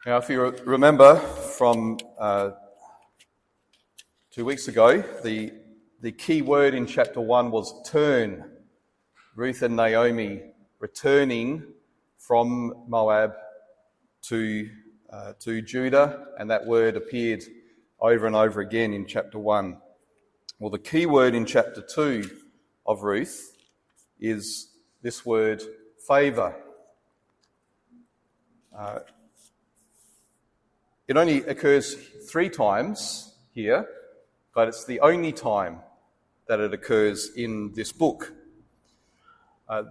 Now, if you remember from 2 weeks ago, the key word in chapter 1 was turn. Ruth and Naomi returning from Moab to Judah, and that word appeared over and over again in chapter 1. Well, the key word in chapter 2 of Ruth is this word, favour. It only occurs 3 times here, but it's the only time that it occurs in this book.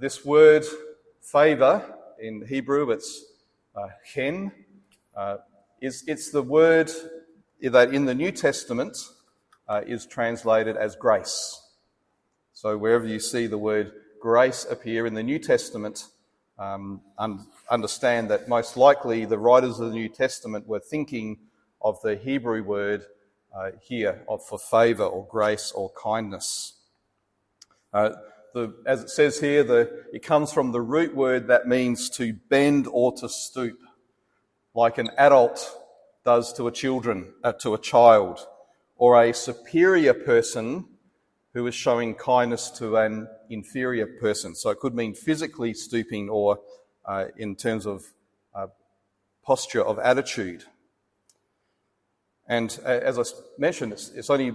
This word, favour, in Hebrew it's chen. It's the word that in the New Testament is translated as grace. So wherever you see the word grace appear in the New Testament, understand that most likely the writers of the New Testament were thinking of the Hebrew word here for favour or grace or kindness. As it says here, it comes from the root word that means to bend or to stoop, like an adult does to a child, or a superior person who is showing kindness to an inferior person. So it could mean physically stooping or in terms of posture of attitude. And as I mentioned, it's only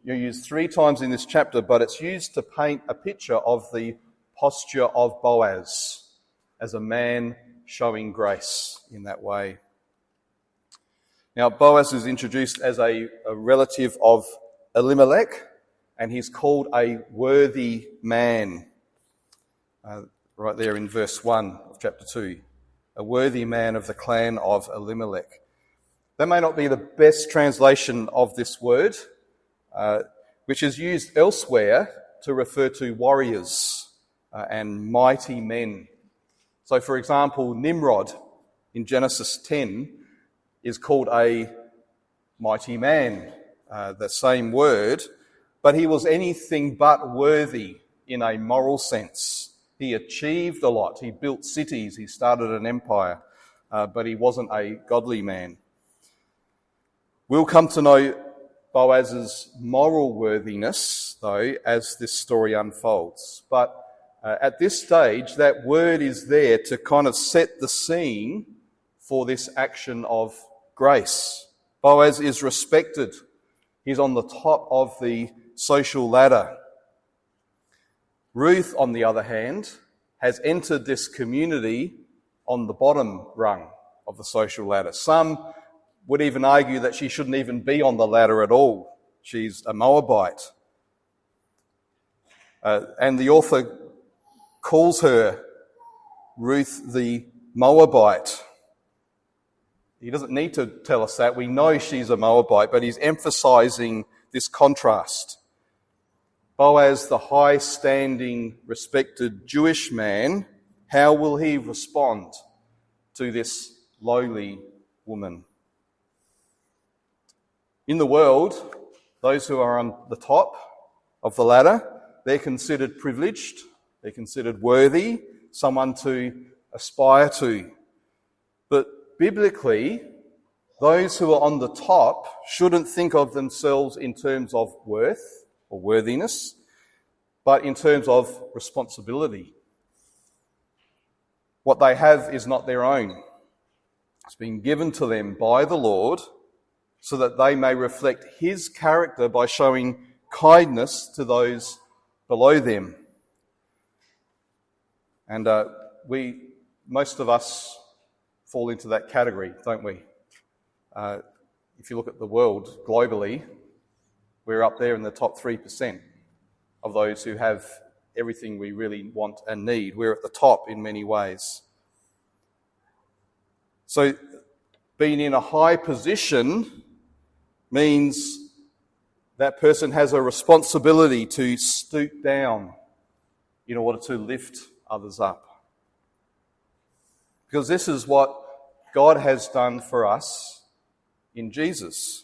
used 3 times in this chapter, but it's used to paint a picture of the posture of Boaz as a man showing grace in that way. Now, Boaz is introduced as a relative of Elimelech, and he's called a worthy man. Right there in verse 1 of chapter 2. A worthy man of the clan of Elimelech. That may not be the best translation of this word, which is used elsewhere to refer to warriors and mighty men. So, for example, Nimrod in Genesis 10 is called a mighty man, the same word, but he was anything but worthy in a moral sense. He achieved a lot. He built cities. He started an empire, but he wasn't a godly man. We'll come to know Boaz's moral worthiness, though, as this story unfolds. But at this stage, that word is there to kind of set the scene for this action of grace. Boaz is respected. He's on the top of the social ladder. Ruth, on the other hand, has entered this community on the bottom rung of the social ladder. Some would even argue that she shouldn't even be on the ladder at all. She's a Moabite. And the author calls her Ruth the Moabite. He doesn't need to tell us that. We know she's a Moabite, but he's emphasising this contrast. Boaz, the high-standing, respected Jewish man, how will he respond to this lowly woman? In the world, those who are on the top of the ladder, they're considered privileged, they're considered worthy, someone to aspire to. But biblically, those who are on the top shouldn't think of themselves in terms of worth or worthiness, but in terms of responsibility. What they have is not their own. It's been given to them by the Lord so that they may reflect his character by showing kindness to those below them. And most of us fall into that category, don't we? If you look at the world globally, we're up there in the top 3% of those who have everything we really want and need. We're at the top in many ways. So being in a high position means that person has a responsibility to stoop down in order to lift others up. Because this is what God has done for us in Jesus.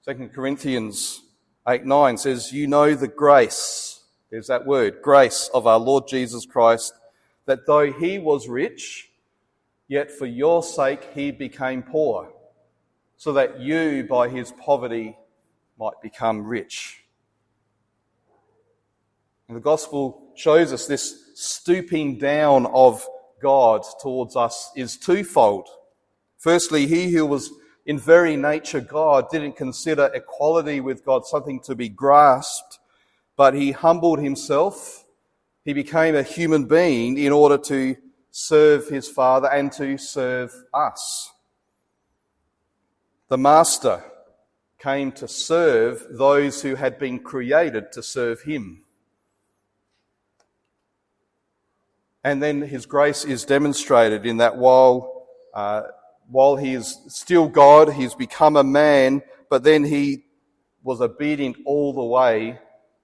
2 Corinthians 8:9 says, you know the grace, there's that word, grace of our Lord Jesus Christ, that though he was rich, Yet for your sake he became poor, so that you by his poverty might become rich. And the gospel shows us this stooping down of God towards us is twofold. Firstly, he who was in very nature God didn't consider equality with God something to be grasped, but he humbled himself. He became a human being in order to serve his Father and to serve us. The Master came to serve those who had been created to serve him. And then his grace is demonstrated in that while he is still God, he's become a man, but then he was obedient all the way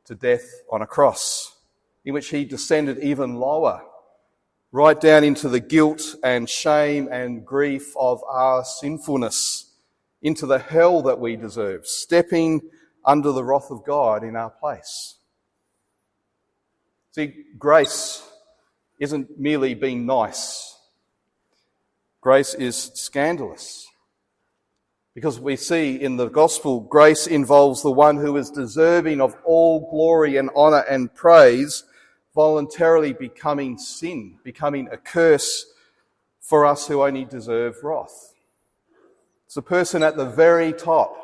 to death on a cross, in which he descended even lower, right down into the guilt and shame and grief of our sinfulness, into the hell that we deserve, stepping under the wrath of God in our place. See, grace isn't merely being nice. Grace is scandalous. Because we see in the gospel, grace involves the one who is deserving of all glory and honour and praise, voluntarily becoming sin, becoming a curse for us who only deserve wrath. It's the person at the very top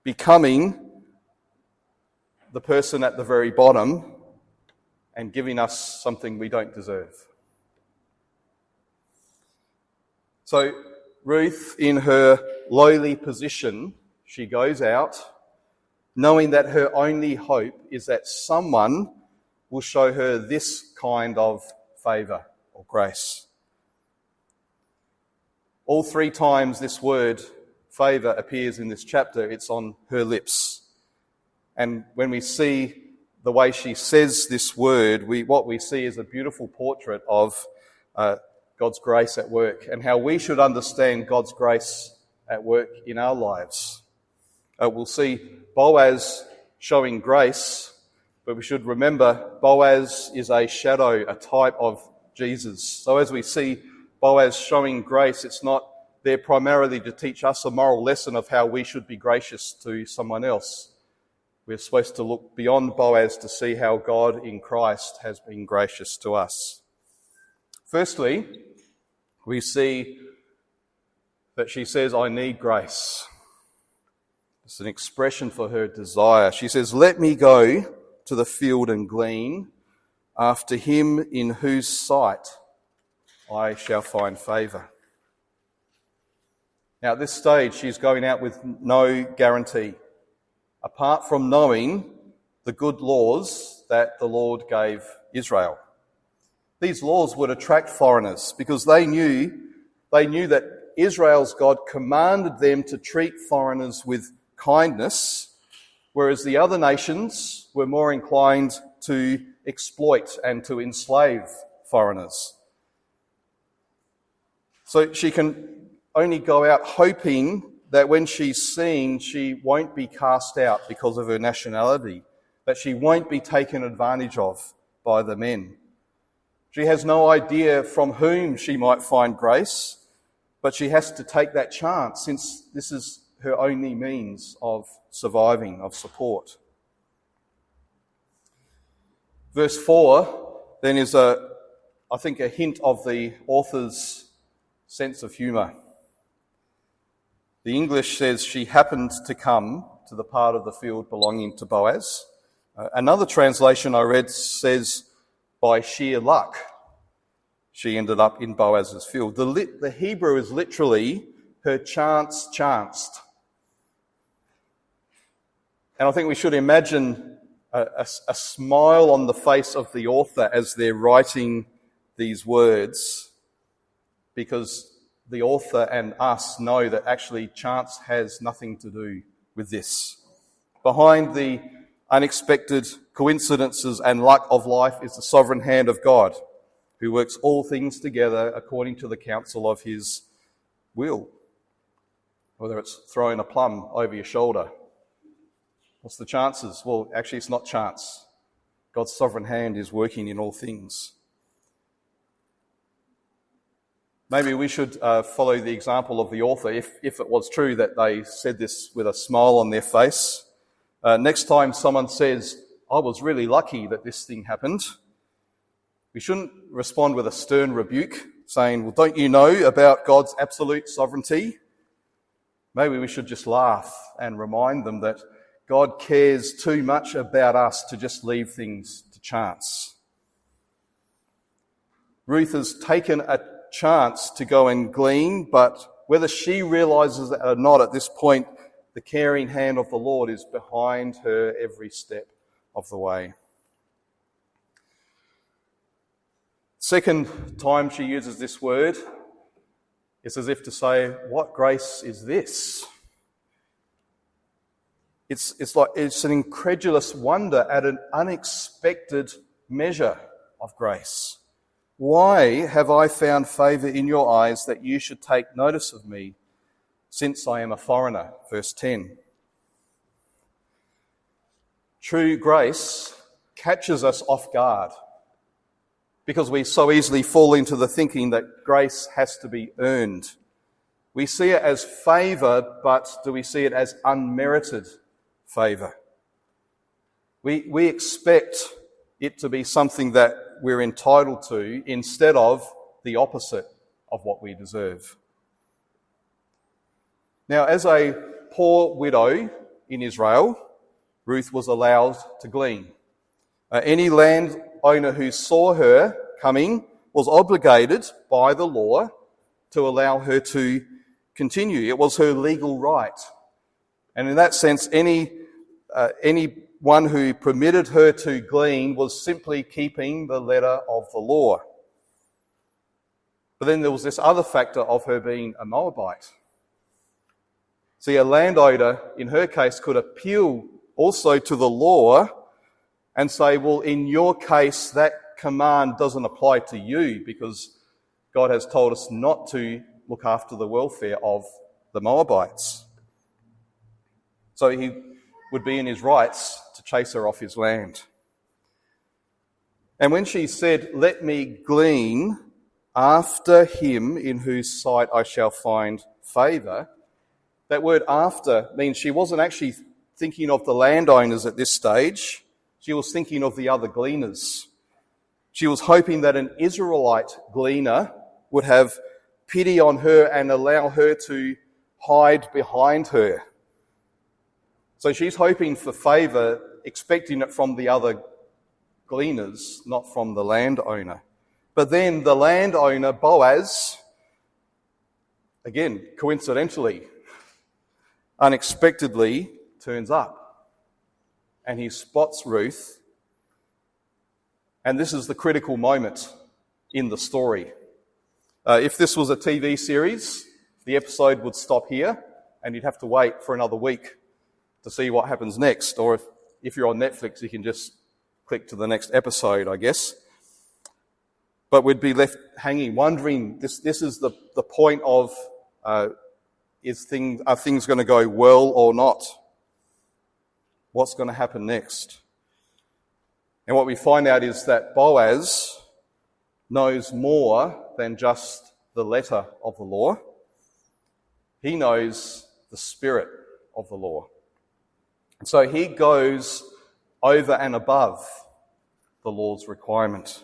becoming the person at the very bottom and giving us something we don't deserve. So Ruth, in her lowly position, she goes out knowing that her only hope is that someone will show her this kind of favour or grace. All 3 times this word favour appears in this chapter, it's on her lips. And when we see the way she says this word, what we see is a beautiful portrait of God's grace at work and how we should understand God's grace at work in our lives. We'll see Boaz showing grace, but we should remember Boaz is a shadow, a type of Jesus. So as we see Boaz showing grace, it's not there primarily to teach us a moral lesson of how we should be gracious to someone else. We're supposed to look beyond Boaz to see how God in Christ has been gracious to us. Firstly, we see that she says, I need grace. It's an expression for her desire. She says, let me go to the field and glean after him in whose sight I shall find favour. Now at this stage, she's going out with no guarantee, apart from knowing the good laws that the Lord gave Israel. These laws would attract foreigners because they knew that Israel's God commanded them to treat foreigners with kindness, whereas the other nations were more inclined to exploit and to enslave foreigners. So she can only go out hoping that when she's seen, she won't be cast out because of her nationality, that she won't be taken advantage of by the men. She has no idea from whom she might find grace, but she has to take that chance since this is her only means of surviving, of support. Verse 4 then is a hint of the author's sense of humour. The English says she happened to come to the part of the field belonging to Boaz. Another translation I read says, by sheer luck, she ended up in Boaz's field. The Hebrew is literally her chance chanced. And I think we should imagine a smile on the face of the author as they're writing these words, because the author and us know that actually chance has nothing to do with this. Behind the unexpected coincidences and luck of life is the sovereign hand of God, who works all things together according to the counsel of his will. Whether it's throwing a plum over your shoulder. What's the chances? Well, actually it's not chance. God's sovereign hand is working in all things. Maybe we should follow the example of the author, if it was true that they said this with a smile on their face. Next time someone says, I was really lucky that this thing happened, we shouldn't respond with a stern rebuke, saying, well, don't you know about God's absolute sovereignty? Maybe we should just laugh and remind them that God cares too much about us to just leave things to chance. Ruth has taken a chance to go and glean, but whether she realises it or not at this point, the caring hand of the Lord is behind her every step of the way. Second time she uses this word, it's as if to say, what grace is this? It's an incredulous wonder at an unexpected measure of grace. Why have I found favour in your eyes that you should take notice of me, since I am a foreigner? Verse 10. True grace catches us off guard, because we so easily fall into the thinking that grace has to be earned. We see it as favour, but do we see it as unmerited favour? We expect it to be something that we're entitled to instead of the opposite of what we deserve. Now, as a poor widow in Israel, Ruth was allowed to glean. Any landowner who saw her coming was obligated by the law to allow her to continue. It was her legal right. And in that sense, anyone who permitted her to glean was simply keeping the letter of the law. But then there was this other factor of her being a Moabite. See, a landowner, in her case, could appeal also to the law and say, well, in your case, that command doesn't apply to you because God has told us not to look after the welfare of the Moabites. So he would be in his rights to chase her off his land. And when she said, let me glean after him in whose sight I shall find favour, that word after means she wasn't actually thinking of the landowners at this stage. She was thinking of the other gleaners. She was hoping that an Israelite gleaner would have pity on her and allow her to hide behind her. So she's hoping for favour, expecting it from the other gleaners, not from the landowner. But then the landowner, Boaz, again, coincidentally, unexpectedly turns up. And he spots Ruth. And this is the critical moment in the story. If this was a TV series, the episode would stop here and you'd have to wait for another week to see what happens next. Or if you're on Netflix, you can just click to the next episode, I guess. But we'd be left hanging, wondering, this is the point of, are things going to go well or not? What's going to happen next? And what we find out is that Boaz knows more than just the letter of the law. He knows the spirit of the law. And so he goes over and above the law's requirement.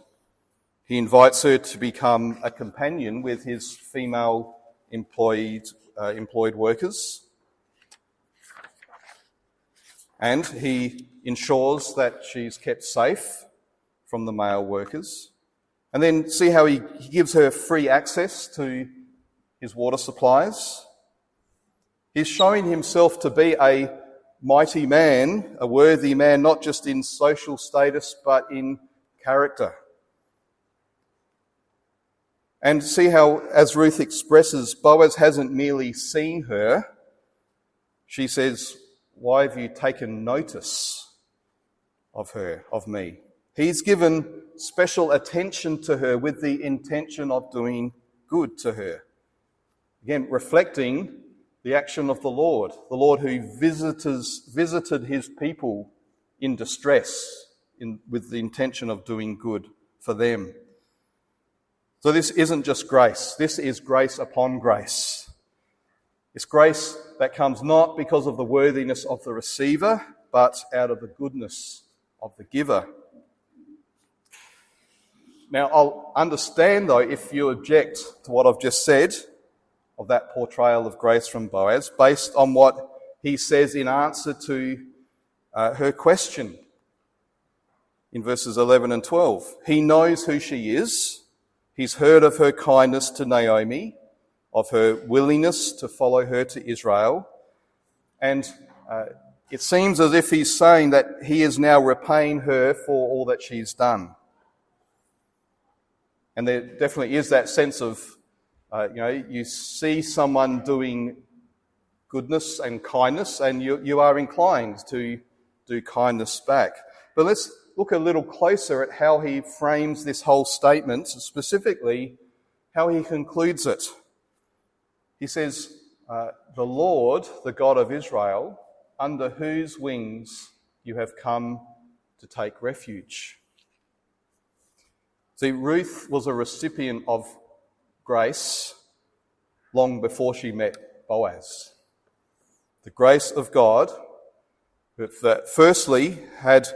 He invites her to become a companion with his female employed workers. And he ensures that she's kept safe from the male workers. And then see how he gives her free access to his water supplies. He's showing himself to be a mighty man, a worthy man, not just in social status, but in character. And see how, as Ruth expresses, Boaz hasn't merely seen her. She says, why have you taken notice of her, of me? He's given special attention to her with the intention of doing good to her. Again, reflecting the action of the Lord who visited his people in distress with the intention of doing good for them. So this isn't just grace. This is grace upon grace. It's grace that comes not because of the worthiness of the receiver, but out of the goodness of the giver. Now, I'll understand, though, if you object to what I've just said of that portrayal of grace from Boaz, based on what he says in answer to her question in verses 11 and 12. He knows who she is. He's heard of her kindness to Naomi, of her willingness to follow her to Israel. And it seems as if he's saying that he is now repaying her for all that she's done. And there definitely is that sense of, you see someone doing goodness and kindness, and you are inclined to do kindness back. But let's look a little closer at how he frames this whole statement, specifically how he concludes it. He says, the Lord, the God of Israel, under whose wings you have come to take refuge. See, Ruth was a recipient of grace long before she met Boaz. The grace of God that firstly had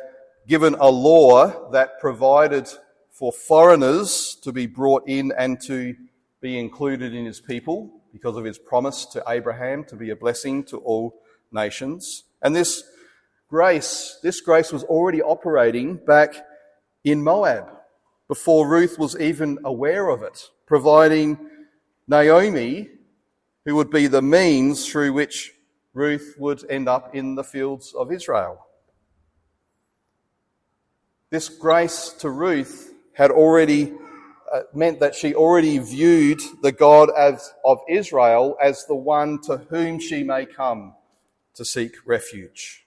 given a law that provided for foreigners to be brought in and to be included in his people because of his promise to Abraham to be a blessing to all nations. And this grace was already operating back in Moab before Ruth was even aware of it, providing Naomi, who would be the means through which Ruth would end up in the fields of Israel. This grace to Ruth had already meant that she already viewed the God of Israel as the one to whom she may come to seek refuge.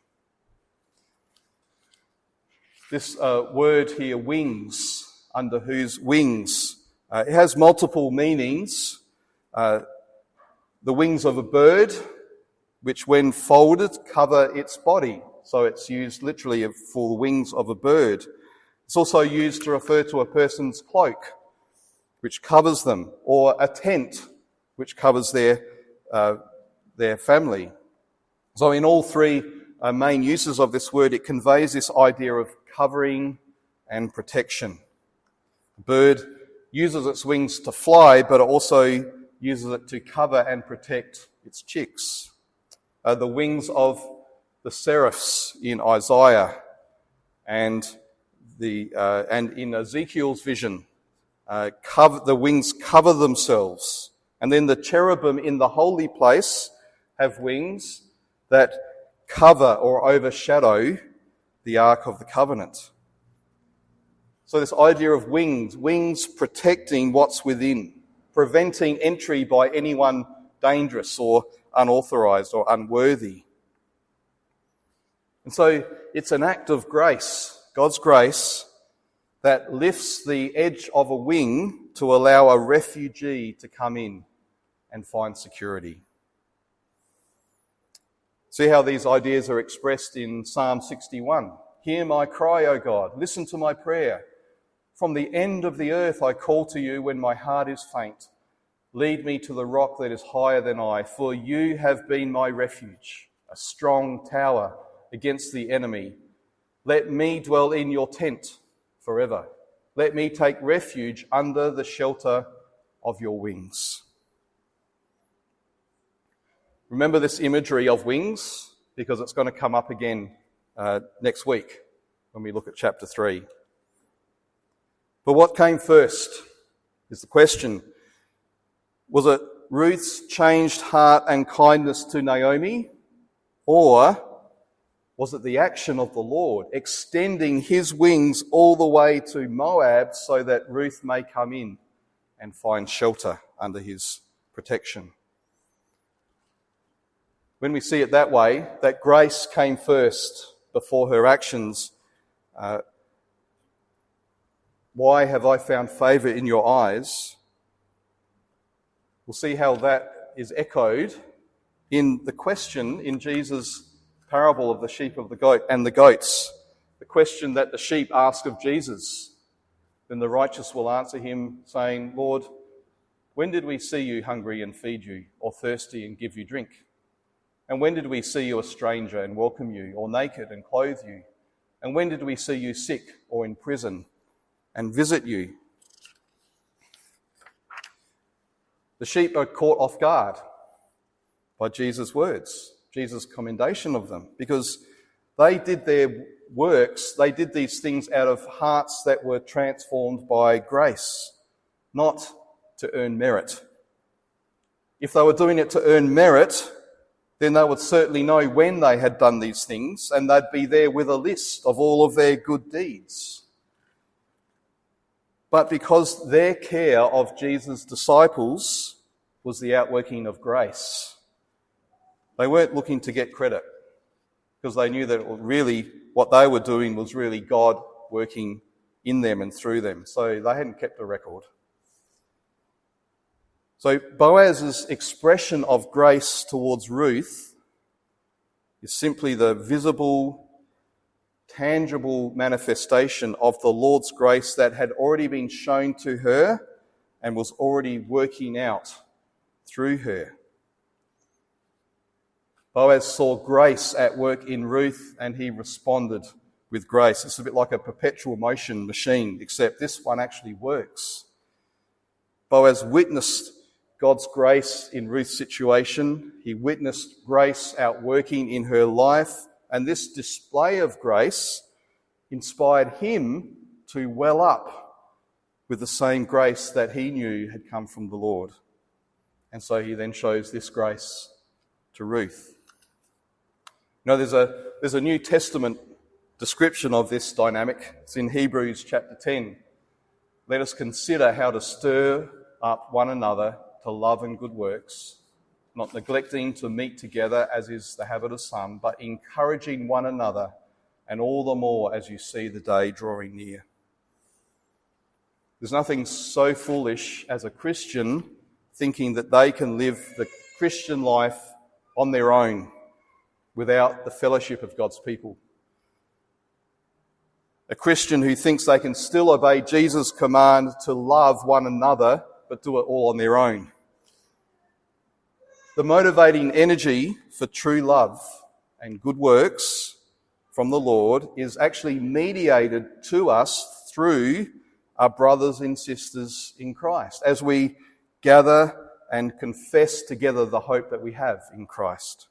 This word here, wings, under whose wings, it has multiple meanings. The wings of a bird, which when folded cover its body. So it's used literally for the wings of a bird. It's also used to refer to a person's cloak, which covers them, or a tent, which covers their family. So in all three main uses of this word, it conveys this idea of covering and protection. The bird uses its wings to fly, but it also uses it to cover and protect its chicks. The wings of the seraphs in Isaiah and in Ezekiel's vision, the wings cover themselves. And then the cherubim in the holy place have wings that cover or overshadow the Ark of the Covenant. So this idea of wings protecting what's within, preventing entry by anyone dangerous or unauthorized or unworthy. And so it's an act of grace, God's grace, that lifts the edge of a wing to allow a refugee to come in and find security. See how these ideas are expressed in Psalm 61. Hear my cry, O God. Listen to my prayer. From the end of the earth I call to you when my heart is faint. Lead me to the rock that is higher than I, for you have been my refuge, a strong tower against the enemy. Let me dwell in your tent forever. Let me take refuge under the shelter of your wings. Remember this imagery of wings, because it's going to come up again next week when we look at chapter 3. But what came first is the question. Was it Ruth's changed heart and kindness to Naomi, or was it the action of the Lord extending his wings all the way to Moab so that Ruth may come in and find shelter under his protection? When we see it that way, that grace came first before her actions, why have I found favour in your eyes? We'll see how that is echoed in the question in Jesus' parable of the sheep of the goat and the goats. The question that the sheep ask of Jesus. Then the righteous will answer him, saying, Lord, when did we see you hungry and feed you, or thirsty and give you drink? And when did we see you a stranger and welcome you, or naked and clothe you? And when did we see you sick or in prison and visit you? The sheep are caught off guard by Jesus' words, Jesus' commendation of them, because they did their works, they did these things out of hearts that were transformed by grace, not to earn merit. If they were doing it to earn merit, then they would certainly know when they had done these things, and they'd be there with a list of all of their good deeds. But because their care of Jesus' disciples was the outworking of grace, they weren't looking to get credit, because they knew that really what they were doing was really God working in them and through them. So they hadn't kept a record. So Boaz's expression of grace towards Ruth is simply the visible, tangible manifestation of the Lord's grace that had already been shown to her and was already working out through her. Boaz saw grace at work in Ruth and he responded with grace. It's a bit like a perpetual motion machine, except this one actually works. Boaz witnessed God's grace in Ruth's situation. He witnessed grace outworking in her life, and this display of grace inspired him to well up with the same grace that he knew had come from the Lord. And so he then shows this grace to Ruth. You know, there's a New Testament description of this dynamic. It's in Hebrews chapter 10. Let us consider how to stir up one another to love and good works, not neglecting to meet together as is the habit of some, but encouraging one another, and all the more as you see the day drawing near. There's nothing so foolish as a Christian thinking that they can live the Christian life on their own without the fellowship of God's people. A Christian who thinks they can still obey Jesus' command to love one another but do it all on their own. The motivating energy for true love and good works from the Lord is actually mediated to us through our brothers and sisters in Christ as we gather and confess together the hope that we have in Christ.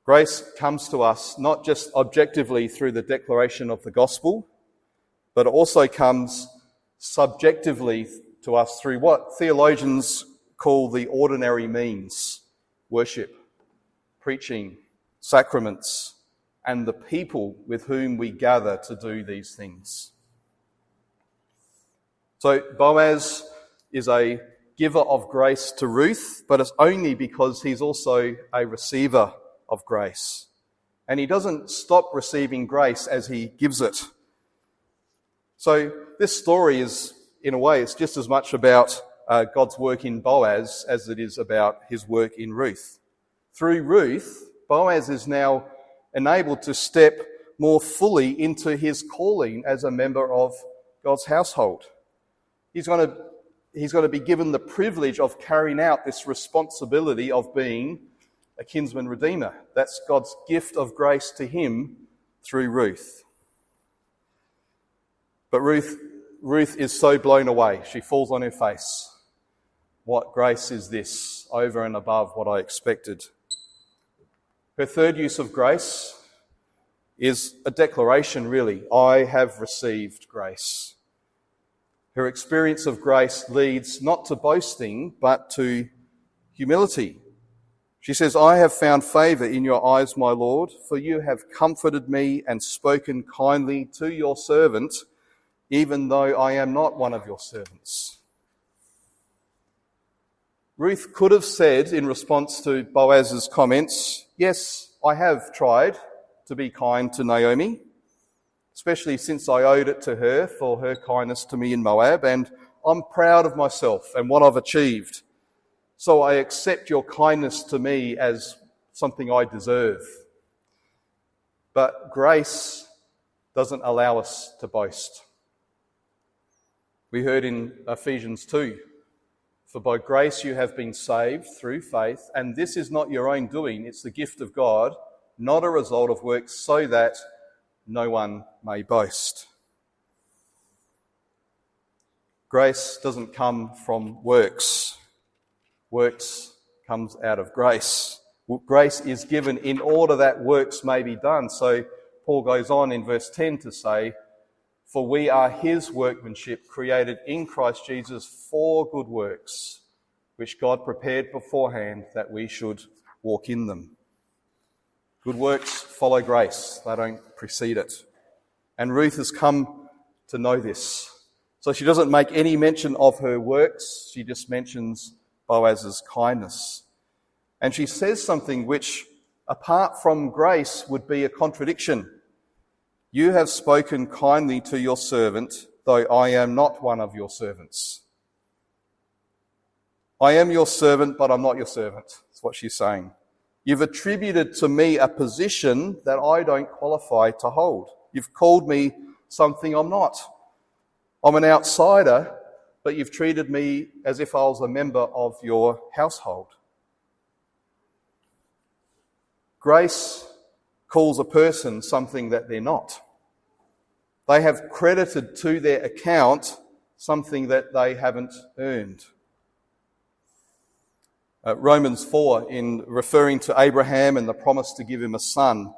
Grace comes to us not just objectively through the declaration of the gospel, but it also comes subjectively to us through what theologians call the ordinary means: worship, preaching, sacraments, and the people with whom we gather to do these things. So Boaz is a giver of grace to Ruth, but it's only because he's also a receiver of grace. And he doesn't stop receiving grace as he gives it. So this story is, in a way, it's just as much about God's work in Boaz as it is about his work in Ruth. Through Ruth, Boaz is now enabled to step more fully into his calling as a member of God's household. He's going to be given the privilege of carrying out this responsibility of being a kinsman redeemer. That's God's gift of grace to him through Ruth. But Ruth is so blown away. She falls on her face. What grace is this over and above what I expected? Her third use of grace is a declaration, really. I have received grace. Her experience of grace leads not to boasting, but to humility. She says, I have found favour in your eyes, my Lord, for you have comforted me and spoken kindly to your servant, even though I am not one of your servants. Ruth could have said in response to Boaz's comments, yes, I have tried to be kind to Naomi, especially since I owed it to her for her kindness to me in Moab, and I'm proud of myself and what I've achieved. So I accept your kindness to me as something I deserve. But grace doesn't allow us to boast. We heard in Ephesians 2, "For by grace you have been saved through faith, and this is not your own doing, it's the gift of God, not a result of works, so that no one may boast." Grace doesn't come from works. Works comes out of grace. Grace is given in order that works may be done. So Paul goes on in verse 10 to say, "For we are his workmanship, created in Christ Jesus for good works, which God prepared beforehand that we should walk in them." Good works follow grace. They don't precede it. And Ruth has come to know this. So she doesn't make any mention of her works. She just mentions Boaz's kindness. And she says something which, apart from grace, would be a contradiction. "You have spoken kindly to your servant, though I am not one of your servants." I am your servant, but I'm not your servant. That's what she's saying. You've attributed to me a position that I don't qualify to hold. You've called me something I'm not. I'm an outsider, but you've treated me as if I was a member of your household. Grace calls a person something that they're not. They have credited to their account something that they haven't earned. Romans 4, in referring to Abraham and the promise to give him a son,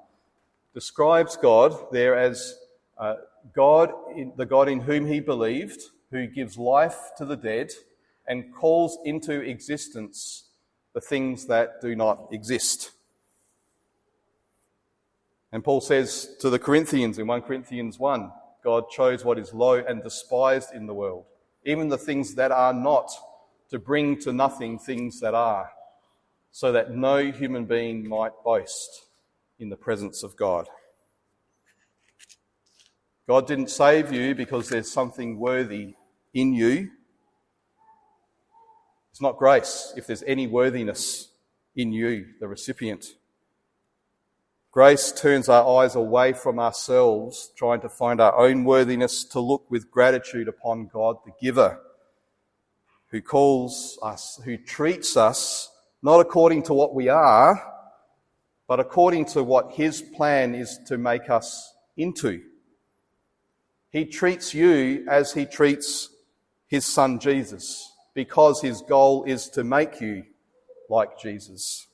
describes God there as the God in whom he believed, who gives life to the dead and calls into existence the things that do not exist. And Paul says to the Corinthians in 1 Corinthians 1, God chose what is low and despised in the world, even the things that are not, to bring to nothing things that are, so that no human being might boast in the presence of God. God didn't save you because there's something worthy in you. It's not grace if there's any worthiness in you, the recipient. Grace turns our eyes away from ourselves, trying to find our own worthiness, to look with gratitude upon God, the giver, who calls us, who treats us, not according to what we are, but according to what his plan is to make us into. He treats you as he treats his son Jesus, because his goal is to make you like Jesus.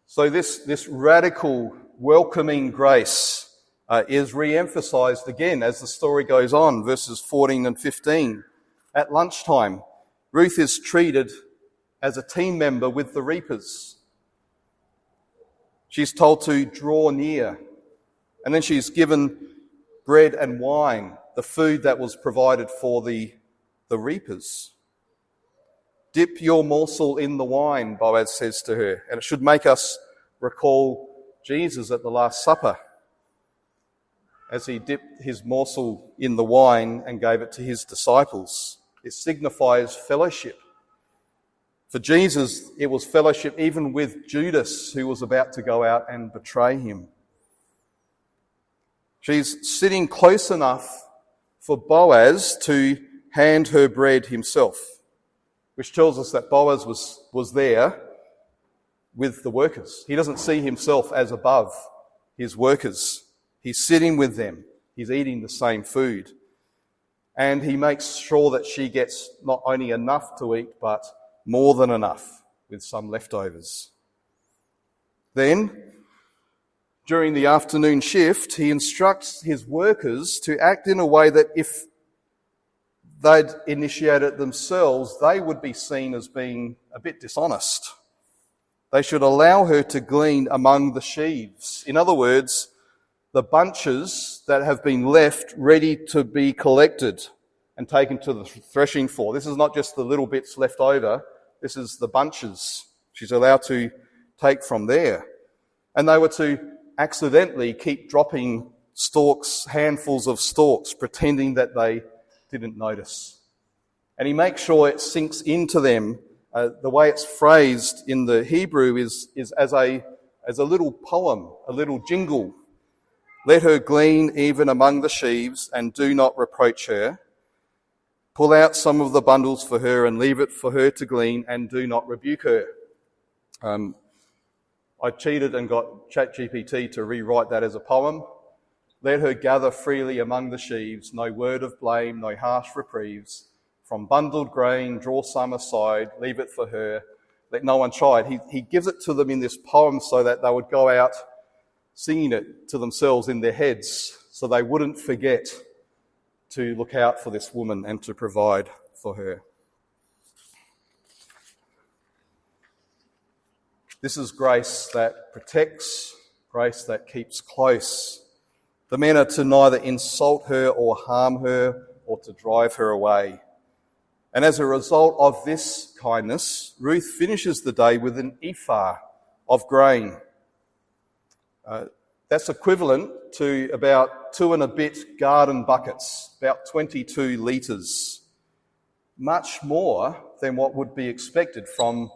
So this radical, welcoming grace is re-emphasized again as the story goes on, verses 14 and 15. At lunchtime, Ruth is treated as a team member with the reapers. She's told to draw near, and then she's given bread and wine, the food that was provided for the reapers. Dip your morsel in the wine, Boaz says to her, and it should make us recall Jesus at the Last Supper, as he dipped his morsel in the wine and gave it to his disciples. It signifies fellowship. For Jesus, it was fellowship even with Judas, who was about to go out and betray him. She's sitting close enough for Boaz to hand her bread himself, which tells us that Boaz was there with the workers. He doesn't see himself as above his workers. He's sitting with them. He's eating the same food. And he makes sure that she gets not only enough to eat, but more than enough, with some leftovers. Then, during the afternoon shift, he instructs his workers to act in a way that if they'd initiated it themselves, they would be seen as being a bit dishonest. They should allow her to glean among the sheaves. In other words, the bunches that have been left ready to be collected and taken to the threshing floor. This is not just the little bits left over. This is the bunches she's allowed to take from there. And they were to accidentally keep dropping stalks, handfuls of stalks, pretending that they didn't notice. And he makes sure it sinks into them. The way it's phrased in the Hebrew is as a as a little poem, a little jingle. Let her glean even among the sheaves, and do not reproach her. Pull out some of the bundles for her and leave it for her to glean, and do not rebuke her. I cheated and got ChatGPT to rewrite that as a poem. Let her gather freely among the sheaves, no word of blame, no harsh reprieves. From bundled grain, draw some aside, leave it for her, let no one chide. He gives it to them in this poem so that they would go out singing it to themselves in their heads, so they wouldn't forget to look out for this woman and to provide for her. This is grace that protects, grace that keeps close. The men are to neither insult her or harm her or to drive her away. And as a result of this kindness, Ruth finishes the day with an ephah of grain. That's equivalent to about 2 and a bit garden buckets, about 22 litres. Much more than what would be expected from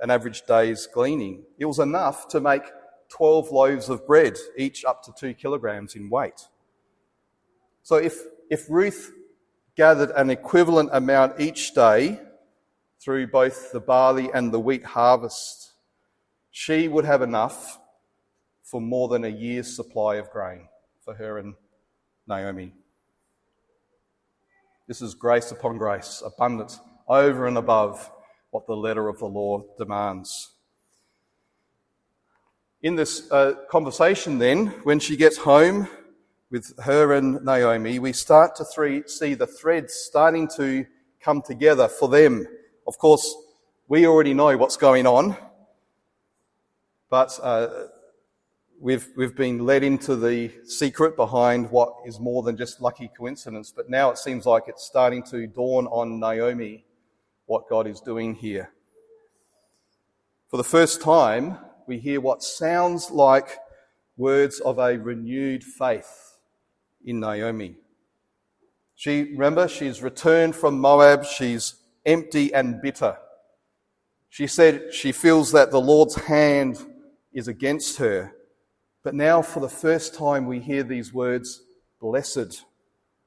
an average day's gleaning. It was enough to make 12 loaves of bread, each up to 2 kilograms in weight. So if Ruth gathered an equivalent amount each day through both the barley and the wheat harvest, she would have enough for more than a year's supply of grain for her and Naomi. This is grace upon grace, abundant, over and above what the letter of the law demands. In this conversation then, when she gets home with her and Naomi, we start to see the threads starting to come together for them. Of course, we already know what's going on, but we've been led into the secret behind what is more than just lucky coincidence. But now it seems like it's starting to dawn on Naomi what God is doing here. For the first time, we hear what sounds like words of a renewed faith in Naomi. She's returned from Moab. She's empty and bitter. She said she feels that the Lord's hand is against her. But now, for the first time, we hear these words, blessed,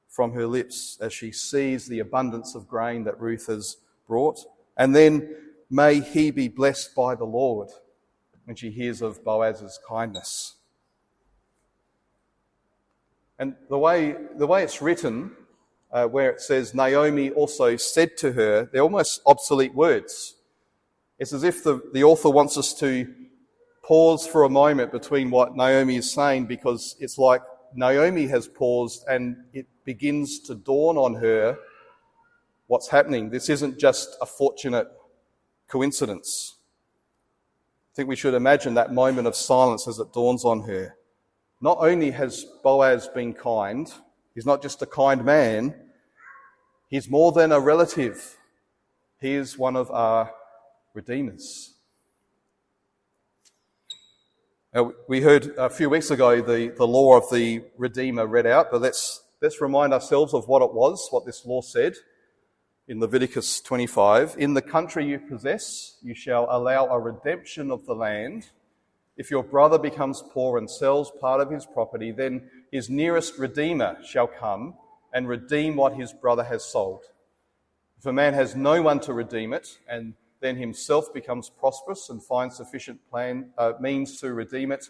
from her lips as she sees the abundance of grain that Ruth has brought. And then, may he be blessed by the Lord, when she hears of Boaz's kindness. And the way it's written, where it says, Naomi also said to her, they're almost obsolete words. It's as if the author wants us to pause for a moment between what Naomi is saying, because it's like Naomi has paused and it begins to dawn on her what's happening. This isn't just a fortunate coincidence. I think we should imagine that moment of silence as it dawns on her. Not only has Boaz been kind, he's not just a kind man, he's more than a relative. He is one of our redeemers. We heard a few weeks ago the law of the Redeemer read out, but let's remind ourselves of what it was, what this law said in Leviticus 25. In the country you possess, you shall allow a redemption of the land. If your brother becomes poor and sells part of his property, then his nearest redeemer shall come and redeem what his brother has sold. If a man has no one to redeem it, and then himself becomes prosperous and finds sufficient means to redeem it,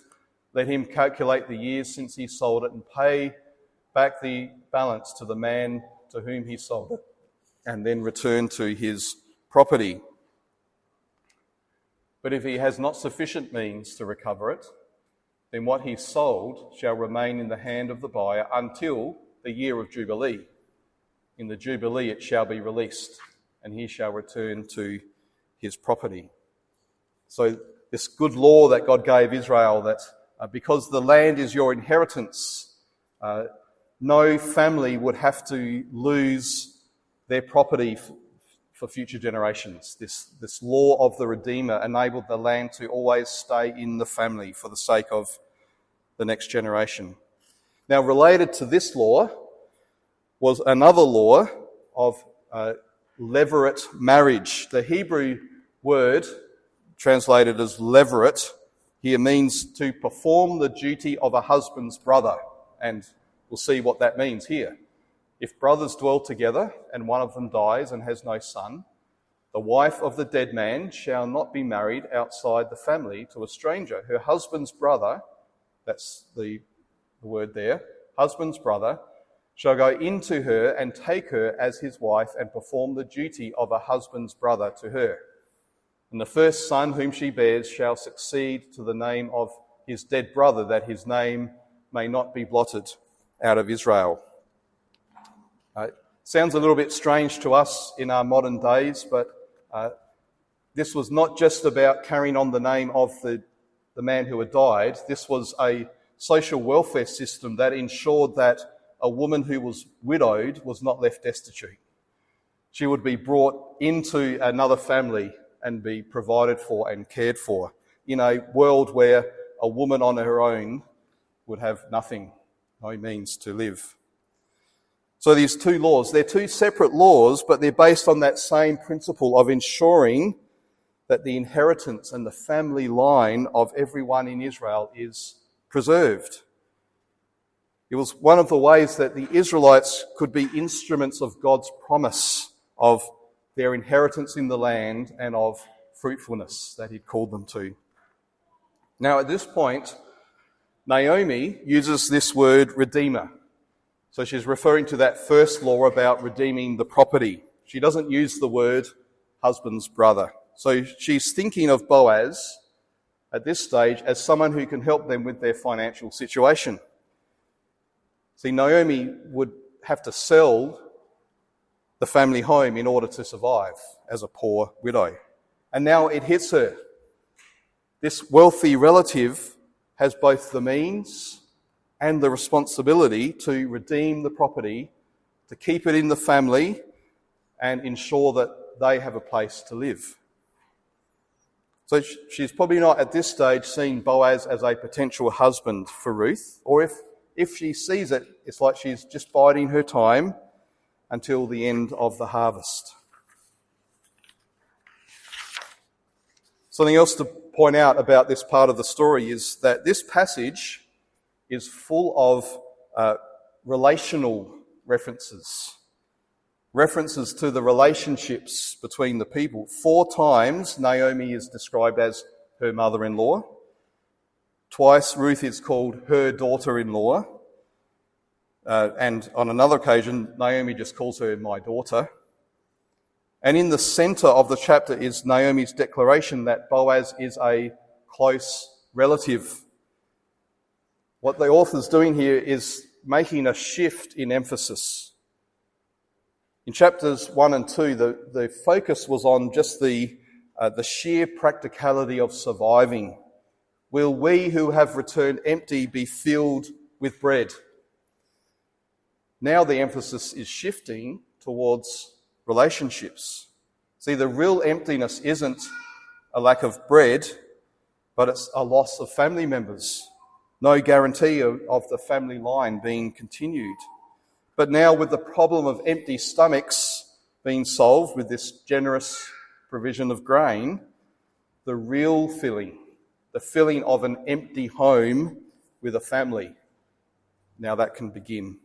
let him calculate the years since he sold it and pay back the balance to the man to whom he sold it, and then return to his property. But if he has not sufficient means to recover it, then what he sold shall remain in the hand of the buyer until the year of Jubilee. In the Jubilee it shall be released, and he shall return to his property. So this good law that God gave Israel, that because the land is your inheritance, no family would have to lose their property for future generations. This law of the Redeemer enabled the land to always stay in the family for the sake of the next generation. Now, related to this law was another law of levirate marriage. The Hebrew word translated as levirate here means to perform the duty of a husband's brother. And we'll see what that means here. If brothers dwell together and one of them dies and has no son, the wife of the dead man shall not be married outside the family to a stranger. Her husband's brother, that's the word there, husband's brother, shall go into her and take her as his wife and perform the duty of a husband's brother to her. And the first son whom she bears shall succeed to the name of his dead brother, that his name may not be blotted out of Israel. Sounds a little bit strange to us in our modern days, but this was not just about carrying on the name of the man who had died. This was a social welfare system that ensured that a woman who was widowed was not left destitute. She would be brought into another family and be provided for and cared for in a world where a woman on her own would have nothing, no means to live. So these two laws, they're two separate laws, but they're based on that same principle of ensuring that the inheritance and the family line of everyone in Israel is preserved. It was one of the ways that the Israelites could be instruments of God's promise of their inheritance in the land and of fruitfulness that he'd called them to. Now at this point, Naomi uses this word redeemer. So she's referring to that first law about redeeming the property. She doesn't use the word husband's brother. So she's thinking of Boaz at this stage as someone who can help them with their financial situation. See, Naomi would have to sell the family home in order to survive as a poor widow. And now it hits her. This wealthy relative has both the means and the responsibility to redeem the property, to keep it in the family, and ensure that they have a place to live. So she's probably not at this stage seeing Boaz as a potential husband for Ruth, or if she sees it, it's like she's just biding her time until the end of the harvest. Something else to point out about this part of the story is that this passage is full of relational references to the relationships between the people. 4 times Naomi is described as her mother-in-law. Twice Ruth is called her daughter-in-law. And on another occasion, Naomi just calls her my daughter. And in the centre of the chapter is Naomi's declaration that Boaz is a close relative. What the author's doing here is making a shift in emphasis. In chapters 1 and 2, the focus was on just the sheer practicality of surviving. Will we who have returned empty be filled with bread? Now the emphasis is shifting towards relationships. See, the real emptiness isn't a lack of bread, but it's a loss of family members. No guarantee of the family line being continued. But now with the problem of empty stomachs being solved with this generous provision of grain, the real filling, the filling of an empty home with a family, now that can begin.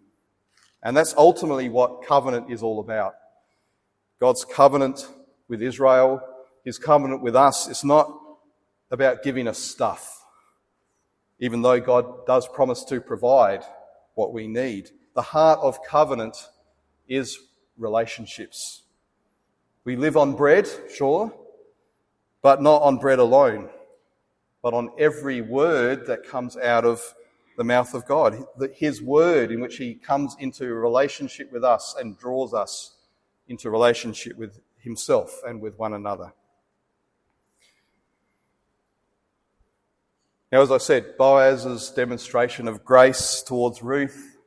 And that's ultimately what covenant is all about. God's covenant with Israel, his covenant with us, it's not about giving us stuff, even though God does promise to provide what we need. The heart of covenant is relationships. We live on bread, sure, but not on bread alone, but on every word that comes out of the mouth of God. His word in which he comes into a relationship with us and draws us into relationship with himself and with one another. Now, as I said, Boaz's demonstration of grace towards Ruth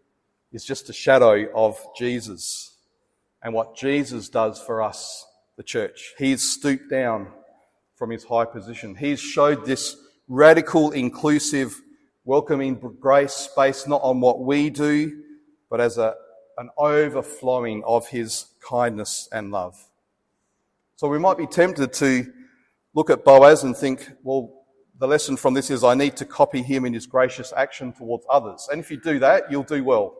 is just a shadow of Jesus and what Jesus does for us, the church. He's stooped down from his high position. He's showed this radical, inclusive, welcoming grace based not on what we do, but as an overflowing of his kindness and love. So we might be tempted to look at Boaz and think, well, the lesson from this is I need to copy him in his gracious action towards others. And if you do that, you'll do well.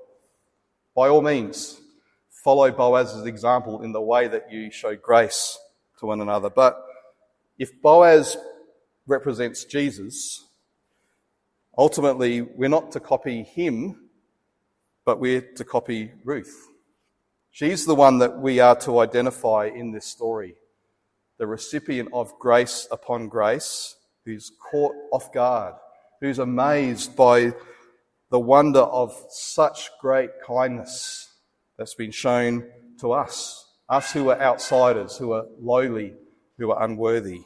By all means, follow Boaz's example in the way that you show grace to one another. But if Boaz represents Jesus, ultimately we're not to copy him, but we're to copy Ruth. She's the one that we are to identify in this story, the recipient of grace upon grace, who's caught off guard, who's amazed by the wonder of such great kindness that's been shown to us who are outsiders, who are lowly, who are unworthy.